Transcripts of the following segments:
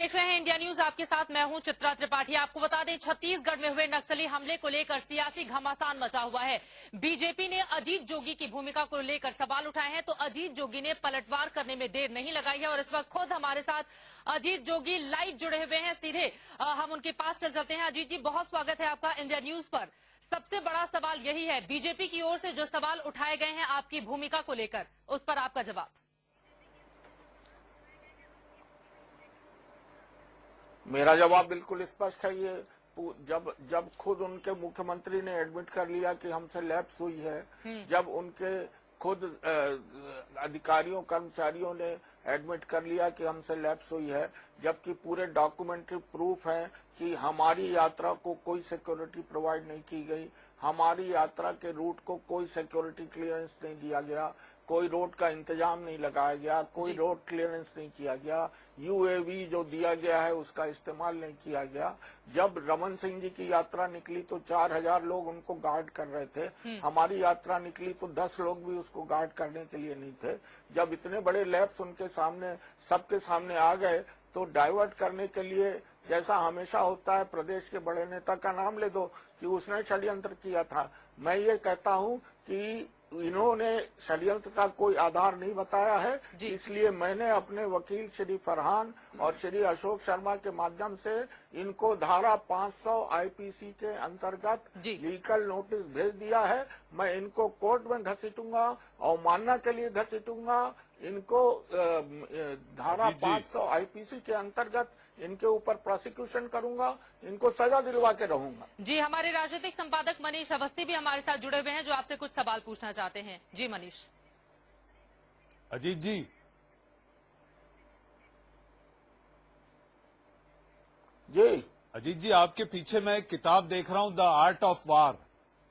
देख रहे हैं इंडिया न्यूज, आपके साथ मैं हूं चित्रा त्रिपाठी। आपको बता दें, छत्तीसगढ़ में हुए नक्सली हमले को लेकर सियासी घमासान मचा हुआ है। बीजेपी ने अजीत जोगी की भूमिका को लेकर सवाल उठाए हैं, तो अजीत जोगी ने पलटवार करने में देर नहीं लगाई है और इस वक्त खुद हमारे साथ अजीत जोगी लाइव जुड़े हुए हैं। सीधे हम उनके पास चल चलते हैं। अजीत जी, बहुत स्वागत है आपका इंडिया न्यूज पर। सबसे बड़ा सवाल यही है, बीजेपी की ओर से जो सवाल उठाए गए हैं आपकी भूमिका को लेकर, उस पर आपका जवाब। मेरा जवाब बिल्कुल स्पष्ट है। ये जब जब खुद उनके मुख्यमंत्री ने एडमिट कर लिया कि हमसे लैप्स हुई है, जब उनके खुद अधिकारियों कर्मचारियों ने एडमिट कर लिया कि हमसे लैप्स हुई है, जबकि पूरे डॉक्यूमेंट्री प्रूफ है कि हमारी यात्रा को कोई सिक्योरिटी प्रोवाइड नहीं की गई, हमारी यात्रा के रूट को कोई सिक्योरिटी क्लियरेंस नहीं दिया गया, कोई रोड का इंतजाम नहीं लगाया गया, कोई रोड क्लियरेंस नहीं किया गया, यूएवी जो दिया गया है उसका इस्तेमाल नहीं किया गया। जब रमन सिंह जी की यात्रा निकली तो 4000 लोग उनको गार्ड कर रहे थे, हमारी यात्रा निकली तो 10 लोग भी उसको गार्ड करने के लिए नहीं थे। जब इतने बड़े लैप्स उनके सामने सबके सामने आ गए तो डाइवर्ट करने के लिए, जैसा हमेशा होता है, प्रदेश के बड़े नेता का नाम ले दो कि उसने षड्यंत्र किया था। मैं ये कहता हूं कि इन्होंने षड्यंत्र का कोई आधार नहीं बताया है, इसलिए मैंने अपने वकील श्री फरहान और श्री अशोक शर्मा के माध्यम से इनको धारा 500 आईपीसी के अंतर्गत लीगल नोटिस भेज दिया है। मैं इनको कोर्ट में घसीटूंगा, अवमानना के लिए घसीटूंगा, इनको धारा 500 आईपीसी के अंतर्गत इनके ऊपर प्रोसिक्यूशन करूंगा, इनको सजा दिलवा के रहूंगा। जी, हमारे राजनीतिक संपादक मनीष अवस्थी भी हमारे साथ जुड़े हुए हैं, जो आपसे कुछ सवाल पूछना चाहते हैं। जी मनीष। अजीत जी, अजीत जी, आपके पीछे मैं एक किताब देख रहा हूं, द आर्ट ऑफ वार।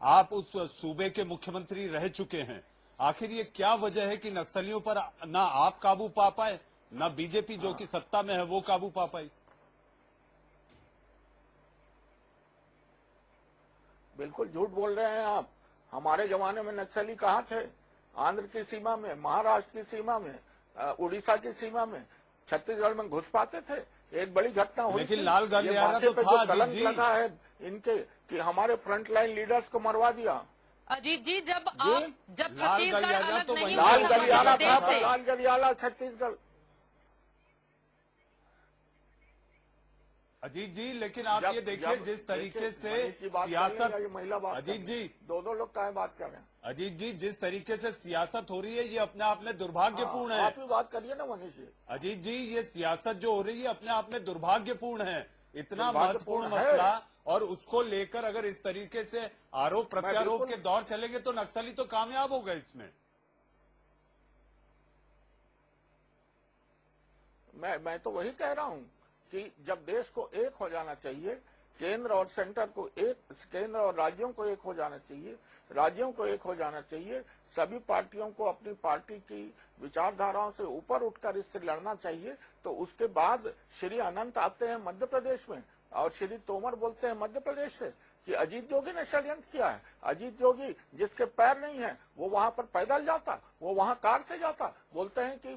आप उस सूबे के मुख्यमंत्री रह चुके हैं। आखिर ये क्या वजह है कि नक्सलियों पर ना आप काबू पा पाए, ना बीजेपी जो कि सत्ता में है वो काबू पा पाई? बिल्कुल झूठ बोल रहे हैं आप। हमारे जमाने में नक्सली कहाँ थे? आंध्र की सीमा में, महाराष्ट्र की सीमा में, उड़ीसा की सीमा में, छत्तीसगढ़ में घुस पाते थे। एक बड़ी घटना हुई, लेकिन लाल गलियारा तो था कलंक लगा है इनके कि हमारे फ्रंटलाइन लीडर्स को मरवा दिया। अजीत जी, जब छत्तीसगढ़ अलग तो नहीं लाल हुआ गलियारा था, से, लाल गलियारा छत्तीसगढ़। अजीत जी, लेकिन आप ये देखिए जिस तरीके से सियासत, अजीत जी, दो लोग काहे बात कर रहे हैं? अजीत जी, जिस तरीके से सियासत हो रही है ये अपने आप में दुर्भाग्यपूर्ण है। आप ही बात करिए ना मनीष जी। अजीत जी, ये सियासत जो हो रही है अपने आप में दुर्भाग्यपूर्ण है। इतना महत्वपूर्ण मसला, और उसको लेकर अगर इस तरीके से आरोप प्रत्यारोप के दौर चलेंगे तो नक्सली तो कामयाब हो गए इसमें। मैं तो वही कह रहा हूं कि जब देश को एक हो जाना चाहिए, केंद्र और सेंटर को एक, केंद्र और राज्यों को एक हो जाना चाहिए, राज्यों को एक हो जाना चाहिए, सभी पार्टियों को अपनी पार्टी की विचारधाराओं से ऊपर उठकर इससे लड़ना चाहिए। तो उसके बाद श्री अनंत आते हैं मध्य प्रदेश में और श्री तोमर बोलते हैं मध्य प्रदेश से कि अजीत जोगी ने षड्यंत्र किया है। अजीत जोगी जिसके पैर नहीं है वो वहां पर पैदल जाता, वो वहां कार से जाता। बोलते हैं कि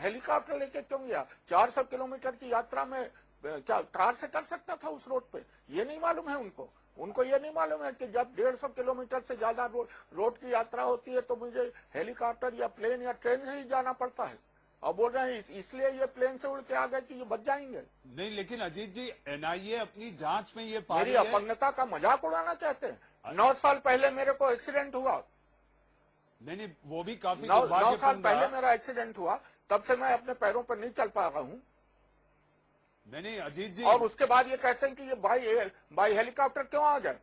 हेलीकॉप्टर लेके क्यों गया? 400 किलोमीटर की यात्रा में क्या कार से कर सकता था उस रोड पे? ये नहीं मालूम है उनको ये नहीं मालूम है कि जब 150 किलोमीटर से ज्यादा रोड की यात्रा होती है तो मुझे हेलीकॉप्टर या प्लेन या ट्रेन से ही जाना पड़ता है। और बोल रहे हैं इसलिए ये प्लेन से उड़ के आ गए कि ये बच जाएंगे। नहीं, लेकिन अजीत जी, एनआईए अपनी जांच में ये पा रही है, मेरी अपंगता का मजाक उड़ाना चाहते हैं। 9 साल पहले मेरे को एक्सीडेंट हुआ। नहीं, वो भी काफी 9 साल पहले मेरा एक्सीडेंट हुआ, तब से मैं अपने पैरों पर नहीं चल पा रहा हूँ। नहीं अजीत जी, और उसके बाद ये कहते हैं कि ये बाई हेलीकॉप्टर क्यों आ गए?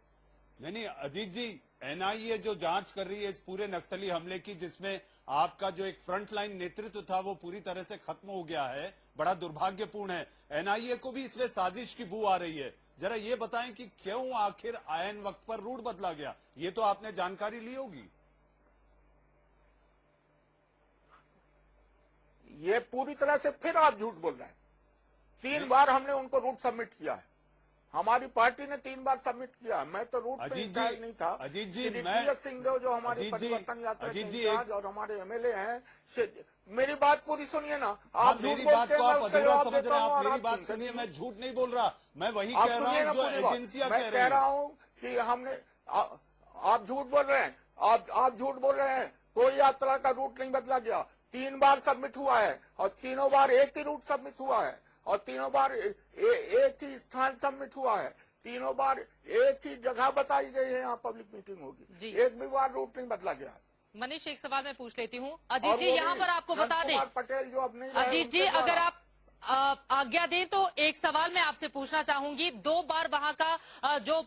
नहीं अजीत जी, एनआईए जो जांच कर रही है इस पूरे नक्सली हमले की, जिसमें आपका जो एक फ्रंटलाइन नेतृत्व था वो पूरी तरह से खत्म हो गया है, बड़ा दुर्भाग्यपूर्ण है। एनआईए को भी इसमें साजिश की बू आ रही है। जरा ये बताएं कि क्यों आखिर आयन वक्त पर रूट बदला गया? ये तो आपने जानकारी ली होगी। ये पूरी तरह से फिर आप झूठ बोल रहे हैं। 3 बार हमने उनको रूट सबमिट किया है। हमारी पार्टी ने 3 बार सबमिट किया। मैं तो रूट पे अजीत इंचार्ज जी, नहीं था। अजीत जी, श्री मैं- टी.एस. सिंहदेव जो हमारे अजीत जी, परिवर्तन यात्रा के अजीत जी, इंचार्ज और हमारे एमएलए हैं, मेरी बात पूरी सुनिए ना। हाँ, आप झूठ मेरी बोलते बात हैं, को मैं आप उसका अधूरा जवाब समझ देता रहे हैं। हूँ आप और मेरी आप बात सुनते सुनिए, नहीं। मैं झूठ नहीं बोल रहा, मैं वही आप कह रहा सुनिए हूँ ना जो पूरी बात। एजेंसियां मैं कह कह रही रहा हैं। हूँ कि हमने आप झूठ बोल रहे हैं। आप झूठ बोल रहे हैं। कोई यात्रा का रूट नहीं बदला गया। 3 बार सबमिट हुआ है और तीनों बार एक ही रूट सबमिट हुआ है और तीनों बार एक ही स्थान सबमिट हुआ है। तीनों बार एक ही जगह बताई गई है, यहाँ पब्लिक मीटिंग होगी। जी। एक भी बार रूट नहीं बदला गया। मनीष, एक सवाल मैं पूछ लेती हूँ। और अजीत जी, वो यहाँ भी पर आपको बता दें, नंदकुमार पटेल जो अब नहीं रहे, अजीत जी, उनके द्वारा। अगर आप आज्ञा दें तो एक सवाल मैं आपसे पूछना चाहूंगी। 2 बार वहां का जो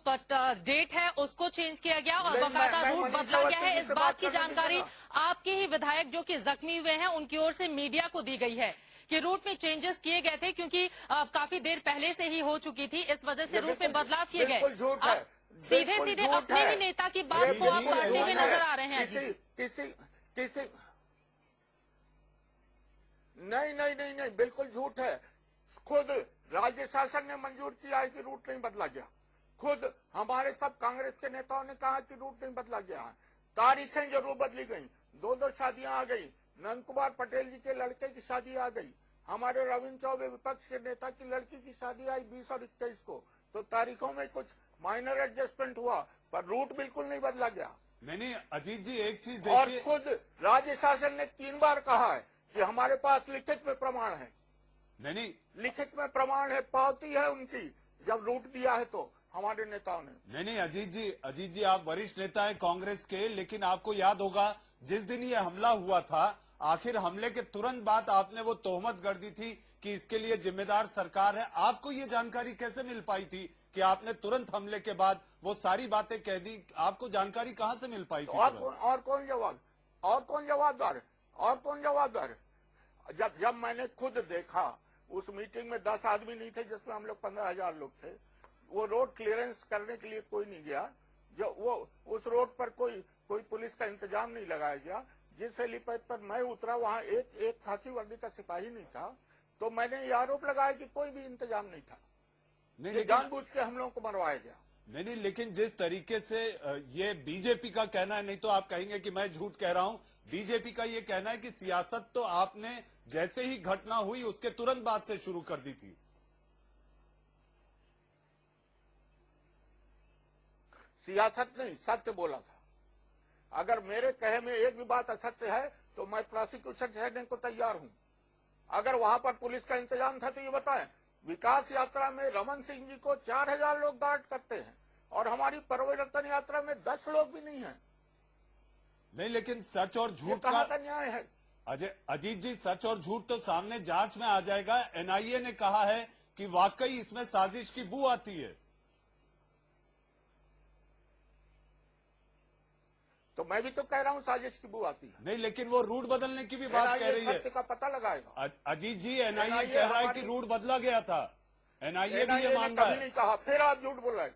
डेट है उसको चेंज किया गया और नहीं, बकायदा मैं रूट मनीष बदला गया अवस्थी है। जी इस से बात बात की करने जानकारी दीजिए आपके ही विधायक जो कि जख्मी हुए हैं उनकी ओर से मीडिया को दी गई है कि रूट में चेंजेस किए गए थे क्योंकि काफी देर पहले से ही हो चुकी थी, इस वजह से ये रूट में बदलाव किए गए। बिल्कुल झूठ है। सीधे बिल्कुल सीधे झूठ अपने है। ही नेता की बात ये को आप बिल्कुल काटते हुए झूठ है। नजर आ रहे हैं। अजीत। किसी नहीं, बिल्कुल झूठ है। खुद राज्य शासन ने मंजूर किया है कि रूट नहीं बदला गया। खुद हमारे सब कांग्रेस के नेताओं ने कहा कि रूट नहीं बदला गया है। तारीखें जरूर बदली गई। 2 शादियां आ गई। नंद कुमार पटेल जी के लड़के की शादी आ गई। हमारे रविंद्र चौबे विपक्ष के नेता की लड़की की शादी आई 20 और 21 को। तो तारीखों में कुछ माइनर एडजस्टमेंट हुआ, पर रूट बिल्कुल नहीं बदला गया। नहीं, अजीत जी, एक चीज और देखिए, खुद राज्य शासन ने 3 बार कहा है कि हमारे पास लिखित में प्रमाण है। नहीं, लिखित में प्रमाण है, पावती है उनकी, जब रूट दिया है तो हमारे नेताओं ने। नहीं, अजीत जी, आप वरिष्ठ नेता हैं कांग्रेस के, लेकिन आपको याद होगा जिस दिन ये हमला हुआ था, आखिर हमले के तुरंत बाद आपने वो तोहमत गढ़ दी थी कि इसके लिए जिम्मेदार सरकार है। आपको ये जानकारी कैसे मिल पाई थी कि आपने तुरंत हमले के बाद वो सारी बातें कह दी? आपको जानकारी कहां से मिल पाई थी? और कौन जवाबदार? जब मैंने खुद देखा, उस मीटिंग में 10 आदमी नहीं थे जिसमें हम लोग 15,000 लोग थे। वो रोड क्लियरेंस करने के लिए कोई नहीं गया। जो वो उस रोड पर कोई पुलिस का इंतजाम नहीं लगाया गया। जिस हेलीपैड पर मैं उतरा, वहां एक खाकी वर्दी का सिपाही नहीं था। तो मैंने ये आरोप लगाया कि कोई भी इंतजाम नहीं था। नहीं, ये लेकिन जानबूझ के हम लोगों को मरवाया गया। नहीं, लेकिन जिस तरीके से ये बीजेपी का कहना है, नहीं तो आप कहेंगे कि मैं झूठ कह रहा हूं, बीजेपी का ये कहना है कि सियासत तो आपने जैसे ही घटना हुई उसके तुरंत बाद से शुरू कर दी थी। सियासत नहीं, सत्य बोला था। अगर मेरे कहे में एक भी बात असत्य है तो मैं प्रोसिक्यूशन सहने को तैयार हूं। अगर वहां पर पुलिस का इंतजाम था तो ये बताएं। विकास यात्रा में रमन सिंह जी को 4,000 लोग गार्ड करते हैं और हमारी परिवर्तन यात्रा में 10 लोग भी नहीं है। नहीं, लेकिन सच और झूठ कहाँ का न्याय है? अजीत जी, सच और झूठ तो सामने जांच में आ जाएगा। एनआईए ने कहा है कि वाकई इसमें साजिश की बू आती है। तो मैं भी तो कह रहा हूं साजिश की बू आती है। नहीं, लेकिन वो रूट बदलने की भी बात कह रही है। सत्य का पता लगाएगा। अजीत जी, एनआईए कह रहा है कि रूट बदला गया था। एनआईए भी ये मान रहा कभी है। नहीं कहा, फिर आप झूठ बोल रहे हैं।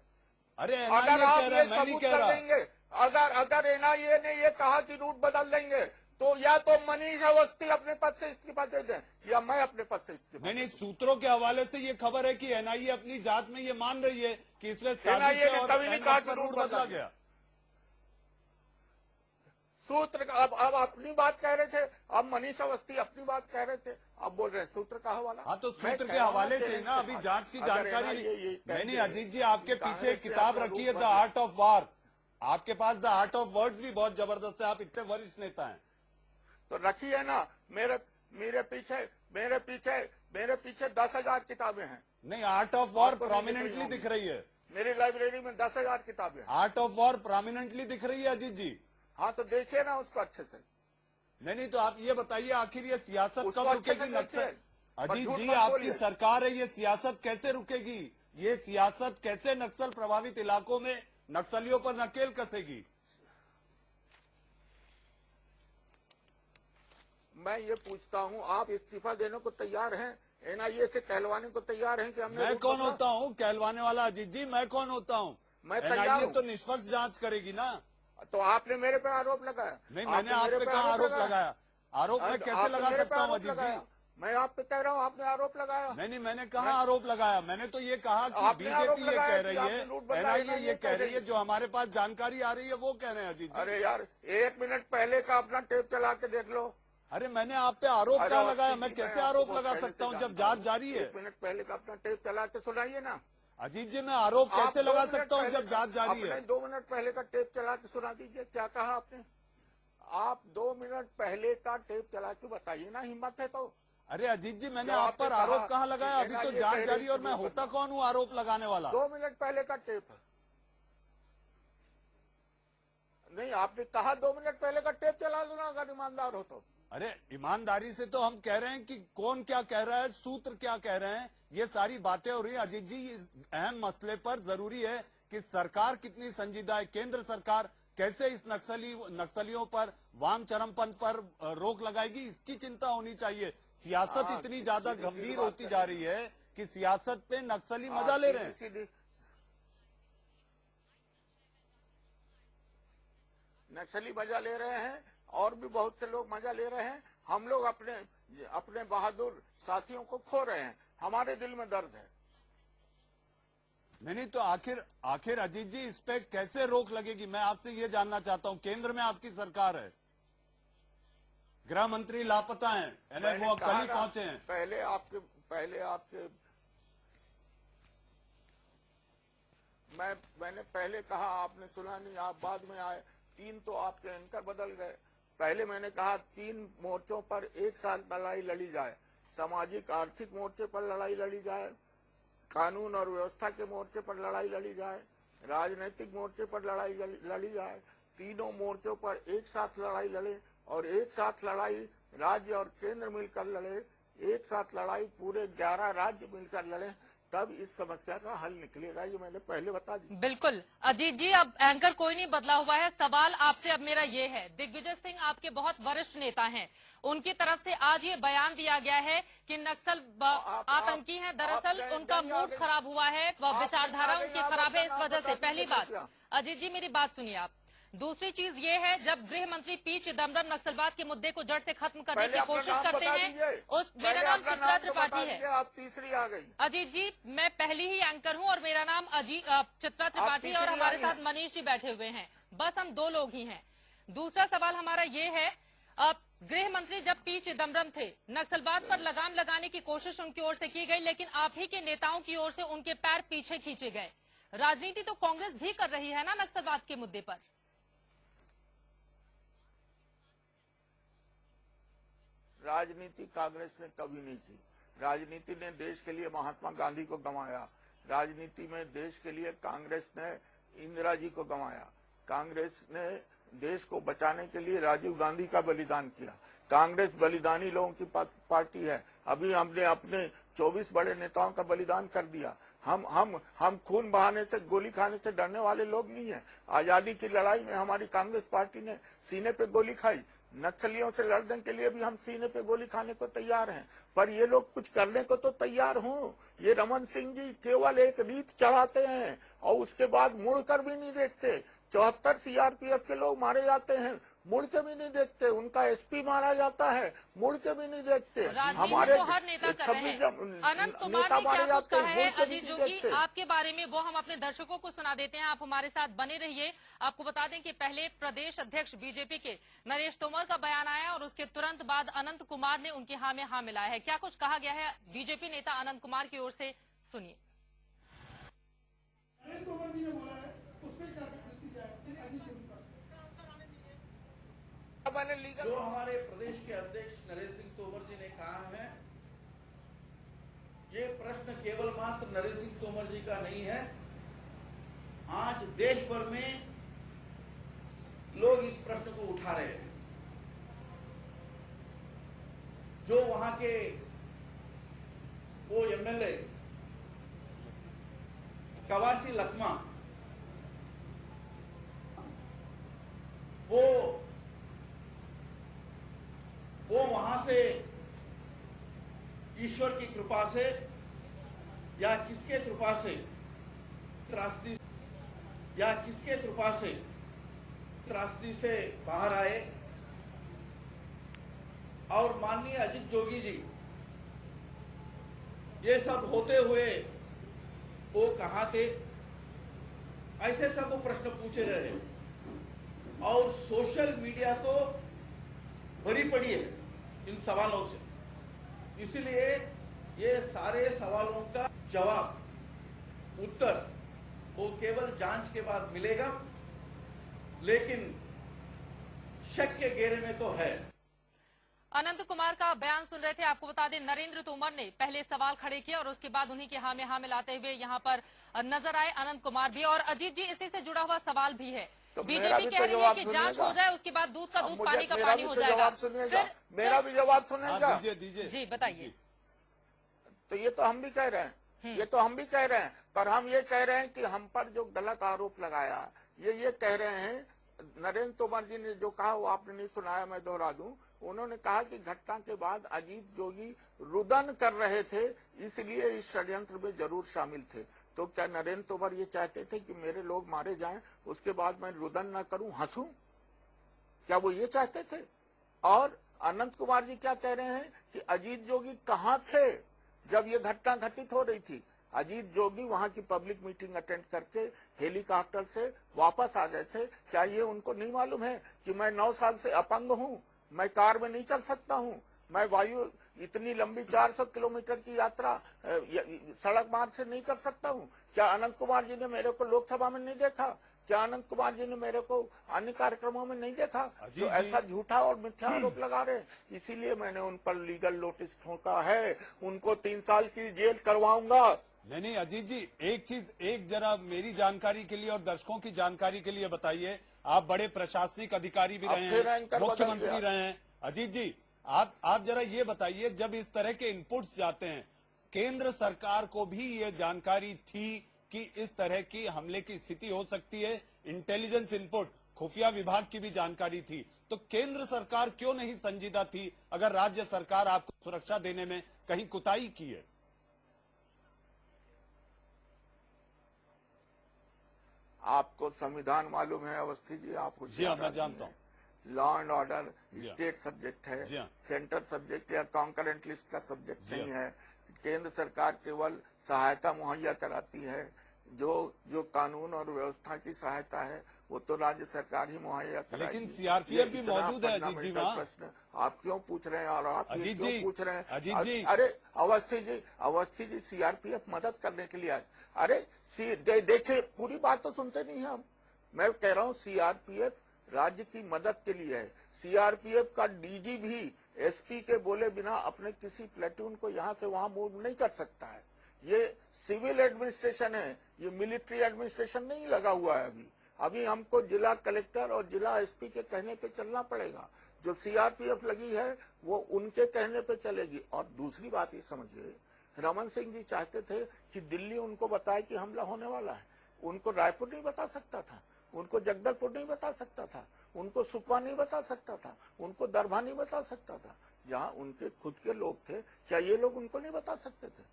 अरे अगर एनआईए आप कह रहा ये है, मैं नहीं सबूत कह कर रहा। देंगे, अगर एनआईए ने ये कहा कि रूट बदल देंगे, तो या तो मनीष अवस्थी अपने पद से इस्तीफा दे दें या मैं अपने पद से इस्तीफा। नहीं, सूत्रों के हवाले से ये खबर है कि एनआईए अपनी जांच में ये मान रही है कि इसमें साजिश एनआईए है ने और कभी नहीं कहा कि रूट रूट बदला बदला गया। सूत्र अब अपनी बात कह रहे थे, अब मनीष अवस्थी अपनी बात कह रहे थे, अब बोल रहे हैं सूत्र का हवाला। हाँ, तो मैं सूत्र कह के रहा हूं हवाले ना, से ना अभी जांच की अगर जानकारी NIA ये नहीं। कह अजीत जी, आपके पीछे कांग्रेस एक किताब ने रखी है, द अपना आर्ट ऑफ वार। आपके पास द आर्ट ऑफ वर्ड्स भी बहुत जबरदस्त है। आप इतने वरिष्ठ नेता हैं तो रखी है ना। मेरे पीछे 10,000 किताबें हैं। नहीं, आर्ट ऑफ वॉर आपको नहीं प्रोमिनेंटली दिख दिख रही है। मेरी लाइब्रेरी में 10,000 किताबें हैं। आर्ट ऑफ वॉर प्रोमिनेंटली दिख रही है अजीत जी। हाँ, तो देखिए ना उसको अच्छे से। नहीं, तो आप ये बताइए, आखिर ये सियासत उसको कब अच्छे से रुकेगी? देखिए। नक्सल पर अजीत झूठ जी, मत आपकी बोलिए। सरकार है, ये सियासत कैसे रुकेगी? ये सियासत कैसे नक्सल प्रभावित इलाकों में नक्सलियों पर नकेल कसेगी? मैं ये पूछता हूँ, आप इस्तीफा देने को तैयार हैं? एनआईए से कहलवाने को तैयार हैं कि हमने मैं रूट कौन बदला? होता हूँ कहलवाने वाला? अजीत जी, मैं कौन होता हूँ? मैं तैयार एनआईए हूँ। तो निष्पक्ष जांच करेगी ना। तो आपने मेरे पे आरोप लगाया। नहीं, मैंने आप पे कहा आरोप लगाया? आरोप मैं कैसे लगा सकता हूँ अजीत जी? मैं आप पे कह रहा हूँ, आपने आरोप लगाया। नहीं, मैंने कहा आरोप लगाया, मैंने तो ये कहा कि आपने आरोप बीजेपी ये लगाया कह कि रही आपने है, लूट बनाई, एनआईए ये कह रही है, जो हमारे पास जानकारी आ रही है वो कह रहे हैं अजीत जी। अरे यार, 1 मिनट पहले का अपना टेप चला के देख लो। अरे मैंने आप पे आरोप अरे क्या अस्सी लगाया? जी, मैं कैसे आपको आरोप बहुत लगा पहले सकता से हूँ जब जानता जांच जारी है? 1 मिनट पहले का अपना टेप चला के सुनाइए ना। अजीत जी, मैं आरोप आप कैसे 2 लगा मिनट सकता हूँ पहले जब जांच जारी अपने है? 2 मिनट पहले का टेप चला के सुना दीजिए, क्या कहा आपने। आप 2 मिनट पहले का टेप चला के बताइए ना, हिम्मत है तो। अरे अजीत जी, मैंने जो आप आपने पर कहा आरोप कहाँ लगाया? कि अभी तो NIA जांच कह जारी रही है और मैं है होता कौन हूँ आरोप लगाने वाला? 2 मिनट पहले का टेप नहीं, आपने कहा 2 मिनट पहले का टेप चला दो ना, अगर ईमानदार हो तो। अरे ईमानदारी से तो हम कह रहे हैं कि कौन क्या कह रहा है, सूत्र क्या कह रहे हैं, ये सारी बातें हो रही है। अजीत जी, इस अहम मसले पर जरूरी है कि सरकार कितनी संजीदा है, केंद्र सरकार कैसे इस नक्सलियों पर, वाम चरमपंथ पर रोक लगाएगी, इसकी चिंता होनी चाहिए। सियासत इतनी ज्यादा गंभीर होती जा रही है कि सियासत पे नक्सली मजा ले रहे हैं। नक्सली मजा ले रहे हैं और भी बहुत से लोग मजा ले रहे हैं। हम लोग अपने बहादुर साथियों को खो रहे हैं, हमारे दिल में दर्द है। नहीं तो आखिर अजीत जी, इस पे कैसे रोक लगेगी? मैं आपसे ये जानना चाहता हूं। केंद्र में आपकी सरकार है, गृह मंत्री लापता हैं, वो कल ही पहुंचे हैं। पहले आपके मैंने पहले कहा, आपने सुना नहीं, आप बाद में आए। 3 तो आपके एंकर बदल गए। पहले मैंने कहा 3 मोर्चों पर एक साथ लड़ाई लड़ी जाए। सामाजिक आर्थिक मोर्चे पर लड़ाई लड़ी जाए, कानून और व्यवस्था के मोर्चे पर लड़ाई लड़ी जाए, राजनीतिक मोर्चे पर लड़ाई लड़ी जाए। तीनों मोर्चों पर एक साथ लड़ाई लड़े और एक साथ लड़ाई राज्य और केंद्र मिलकर लड़े, एक साथ लड़ाई पूरे 11 राज्य मिलकर लड़े, तब इस समस्या का हल निकलेगा। ये मैंने पहले बता दी। बिल्कुल अजीत जी, अब एंकर कोई नहीं बदला हुआ है। सवाल आपसे अब मेरा ये है, दिग्विजय सिंह आपके बहुत वरिष्ठ नेता हैं, उनकी तरफ से आज ये बयान दिया गया है कि नक्सल आतंकी हैं। दरअसल उनका मूड खराब हुआ है, विचारधारा उनकी खराब है, इस वजह से। पहली बात अजीत जी, मेरी बात सुनिए आप। दूसरी चीज ये है, जब गृह मंत्री पी चिदम्बरम नक्सलवाद के मुद्दे को जड़ से खत्म करने की कोशिश करते हैं, मेरा नाम चित्रा त्रिपाठी है। आप तीसरी आ गई। अजीत जी, मैं पहली ही एंकर हूं और मेरा नाम चित्रा त्रिपाठी और हमारे साथ मनीष जी बैठे हुए हैं। बस हम 2 लोग ही हैं। दूसरा सवाल हमारा ये है, गृह मंत्री जब पी चिदम्बरम थे, नक्सलवाद पर लगाम लगाने की कोशिश उनकी ओर से की गई, लेकिन आप ही के नेताओं की ओर से उनके पैर पीछे खींचे गए। राजनीति तो कांग्रेस भी कर रही है ना नक्सलवाद के मुद्दे पर। राजनीति कांग्रेस ने कभी नहीं की। राजनीति ने देश के लिए महात्मा गांधी को गंवाया। राजनीति में देश के लिए कांग्रेस ने इंदिरा जी को गंवाया। कांग्रेस ने देश को बचाने के लिए राजीव गांधी का बलिदान किया। कांग्रेस बलिदानी लोगों की पार्टी है। अभी हमने अपने 24 बड़े नेताओं का बलिदान कर दिया। हम खून बहाने से, गोली खाने से डरने वाले लोग नहीं है। आजादी की लड़ाई में हमारी कांग्रेस पार्टी ने सीने पे गोली खाई। नक्सलियों से लड़ने के लिए भी हम सीने पे गोली खाने को तैयार हैं, पर ये लोग कुछ करने को तो तैयार हों। ये रमन सिंह जी केवल एक रीत चढ़ाते हैं और उसके बाद मुड़कर भी नहीं देखते। 74 सीआरपीएफ के लोग मारे जाते हैं, मुड़ के भी नहीं देखते। उनका एसपी मारा जाता है, मुड़ के भी नहीं देखते। हमारे नेता 26 अनंत कुमार नेता ने मारे क्या कुछ जाते कहा हैं, है मुड़ के भी अजीत नहीं जोगी देखते। आपके बारे में, वो हम अपने दर्शकों को सुना देते हैं। आप हमारे साथ बने रहिए। आपको बता दें कि पहले प्रदेश अध्यक्ष बीजेपी के नरेश तोमर का बयान आया और उसके तुरंत बाद अनंत कुमार ने उनके हाँ में हाँ मिलाया है। क्या कुछ कहा गया है बीजेपी नेता अनंत कुमार की ओर से, सुनिए। जो हमारे प्रदेश के अध्यक्ष नरेश सिंह तोमर जी ने कहा है, ये प्रश्न केवल मात्र नरेश सिंह तोमर जी का नहीं है। आज देश भर में लोग इस प्रश्न को उठा रहे हैं। जो वहां के वो एमएलए कवासी लखमा, वो वहां से ईश्वर की कृपा से या किसके कृपा से त्रासदी से बाहर आए और माननीय अजीत जोगी जी ये सब होते हुए वो कहां थे, ऐसे सब वो प्रश्न पूछे रहे और सोशल मीडिया तो भरी पड़ी है इन सवालों से। इसलिए ये सारे सवालों का जवाब, उत्तर वो केवल जांच के बाद मिलेगा, लेकिन शक के घेरे में तो है। अनंत कुमार का बयान सुन रहे थे। आपको बता दें, नरेंद्र तोमर ने पहले सवाल खड़े किए और उसके बाद उन्हीं के हाँ में हाँ मिलाते हुए यहाँ पर नजर आए अनंत कुमार भी। और अजीत जी, इसी से जुड़ा हुआ सवाल भी है। तो बीजेपी कह रही है कि जांच हो जाए, उसके बाद दूध का दूध, पानी का पानी हो जाएगा। मेरा भी जवाब सुनिएगा। दीजिए जी बताइए। तो ये तो हम भी कह रहे हैं, ये तो हम भी कह रहे हैं, पर हम ये कह रहे हैं कि हम पर जो गलत आरोप लगाया, ये कह रहे हैं। नरेंद्र तोमर जी ने जो कहा वो आपने नहीं सुनाया, मैं दोहरा दूं। उन्होंने कहा कि घटना के बाद अजीत जोगी रुदन कर रहे थे, इसलिए इस षड्यंत्र में जरूर शामिल थे। तो क्या नरेंद्र तोमर ये चाहते थे कि मेरे लोग मारे जाएं, उसके बाद मैं रुदन न करूं, हंसूं? क्या वो ये चाहते थे? और अनंत कुमार जी क्या कह रहे हैं कि अजीत जोगी कहां थे जब ये घटना घटित हो रही थी? अजीत जोगी वहां की पब्लिक मीटिंग अटेंड करके हेलीकॉप्टर से वापस आ गए थे। क्या ये उनको नहीं मालूम है कि मैं 9 साल से अपंग हूं, मैं कार में नहीं चल सकता हूं, मैं वायु इतनी लंबी 400 किलोमीटर की यात्रा सड़क मार्ग से नहीं कर सकता हूं? क्या अनंत कुमार जी ने मेरे को लोकसभा में नहीं देखा? क्या अनंत कुमार जी ने मेरे को अन्य कार्यक्रमों में नहीं देखा? जो ऐसा झूठा और मिथ्या आरोप लगा रहे, इसीलिए मैंने उन पर लीगल नोटिस ठोका है। उनको 3 साल की जेल करवाऊंगा। नहीं अजीत जी, एक चीज, एक जरा मेरी जानकारी के लिए और दर्शकों की जानकारी के लिए बताइए। आप बड़े प्रशासनिक अधिकारी भी रहे हैं, मुख्यमंत्री रहे हैं। अजीत जी, आप जरा ये बताइए, जब इस तरह के इनपुट्स जाते हैं, केंद्र सरकार को भी ये जानकारी थी कि इस तरह की हमले की स्थिति हो सकती है? इंटेलिजेंस इनपुट, खुफिया विभाग की भी जानकारी थी, तो केंद्र सरकार क्यों नहीं संजीदा थी अगर राज्य सरकार आपको सुरक्षा देने में कहीं कुताही की है? आपको संविधान मालूम है अवस्थी जी? आप जी हाँ, मैं जानता हूँ। Law and order state subject है, सेंटर सब्जेक्ट या कॉन्करेंट लिस्ट का सब्जेक्ट नहीं है। केंद्र सरकार केवल सहायता मुहैया कराती है। जो कानून और व्यवस्था की सहायता है वो तो राज्य सरकार ही मुहैया कराएगी। लेकिन सीआरपीएफ भी मौजूद है अजीत जी वहाँ। प्रश्न आप क्यों पूछ रहे हैं और आप ये क्यों पूछ रहे हैं? अजीत जी, अरे अवस्थी जी सीआरपीएफ मदद करने के लिए आए। अरे देखिए, पूरी बात तो सुनते नहीं हम। मैं कह रहा हूँ सीआरपीएफ राज्य की मदद के लिए है। सीआरपीएफ का डीजी भी एसपी के बोले बिना अपने किसी प्लेटून को यहाँ से वहां मूव नहीं कर सकता है। ये सिविल एडमिनिस्ट्रेशन है, ये मिलिट्री एडमिनिस्ट्रेशन नहीं लगा हुआ है। अभी हमको जिला कलेक्टर और जिला एसपी के कहने पे चलना पड़ेगा। जो सीआरपीएफ लगी है वो उनके कहने पे चलेगी। और दूसरी बात ये समझिए, रमन सिंह जी चाहते थे कि दिल्ली उनको बताए कि हमला होने वाला है। उनको रायपुर नहीं बता सकता था, उनको जगदलपुर नहीं बता सकता था, उनको सुकमा नहीं बता सकता था, उनको दरभा नहीं बता सकता था, जहां उनके खुद के लोग थे। क्या ये लोग उनको नहीं बता सकते थे?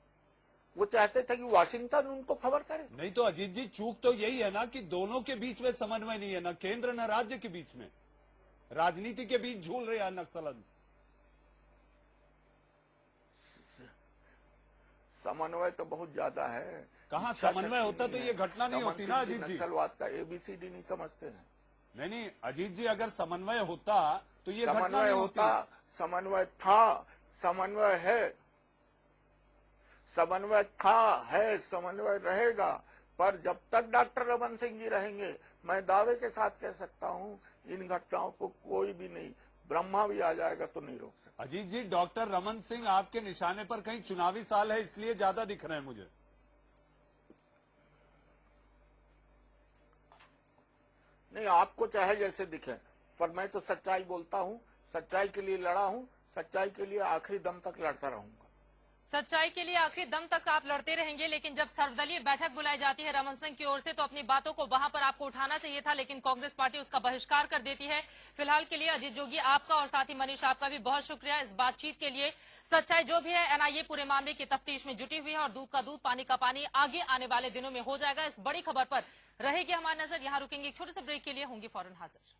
वो चाहते थे कि वाशिंगटन उनको खबर करे। नहीं तो अजीत जी, चूक तो यही है ना कि दोनों के बीच में समन्वय नहीं है, ना केंद्र न राज्य के बीच में, राजनीति के बीच झूल रहे हैं नक्सलंद। समन्वय तो बहुत ज्यादा है। कहाँ समन्वय होता तो ये घटना नहीं होती ना अजीत जी। नक्सलवाद का ABCD नहीं समझते हैं। नहीं अजीत जी, अगर समन्वय होता तो ये घटना समन्वय नहीं होती। समन्वय था, समन्वय है, समन्वय था, है, समन्वय रहेगा। पर जब तक डॉक्टर रमन सिंह जी रहेंगे, मैं दावे के साथ कह सकता हूं, इन घटनाओं को कोई भी नहीं, ब्रह्मा भी आ जाएगा तो नहीं रोक सकता। अजीत जी, डॉक्टर रमन सिंह आपके निशाने पर कहीं चुनावी साल है इसलिए ज्यादा दिख रहे हैं मुझे। नहीं, आपको चाहे जैसे दिखे, पर मैं तो सच्चाई बोलता हूं, सच्चाई के लिए लड़ा हूं, सच्चाई के लिए आखिरी दम तक लड़ता रहूंगा। सच्चाई के लिए आखिरी दम तक आप लड़ते रहेंगे, लेकिन जब सर्वदलीय बैठक बुलाई जाती है रमन सिंह की ओर से तो अपनी बातों को वहां पर आपको उठाना चाहिए था, लेकिन कांग्रेस पार्टी उसका बहिष्कार कर देती है। फिलहाल के लिए अजीत जोगी आपका और साथ ही मनीष आपका भी बहुत शुक्रिया इस बातचीत के लिए। सच्चाई जो भी है, एनआईए पूरे मामले की तफ्तीश में जुटी हुई है और दूध का दूध, पानी का पानी आगे आने वाले दिनों में हो जाएगा। इस बड़ी खबर पर रहेगी हमारी नजर। यहाँ रुकेंगे एक छोटे से ब्रेक के लिए, होंगी फौरन हाजिर।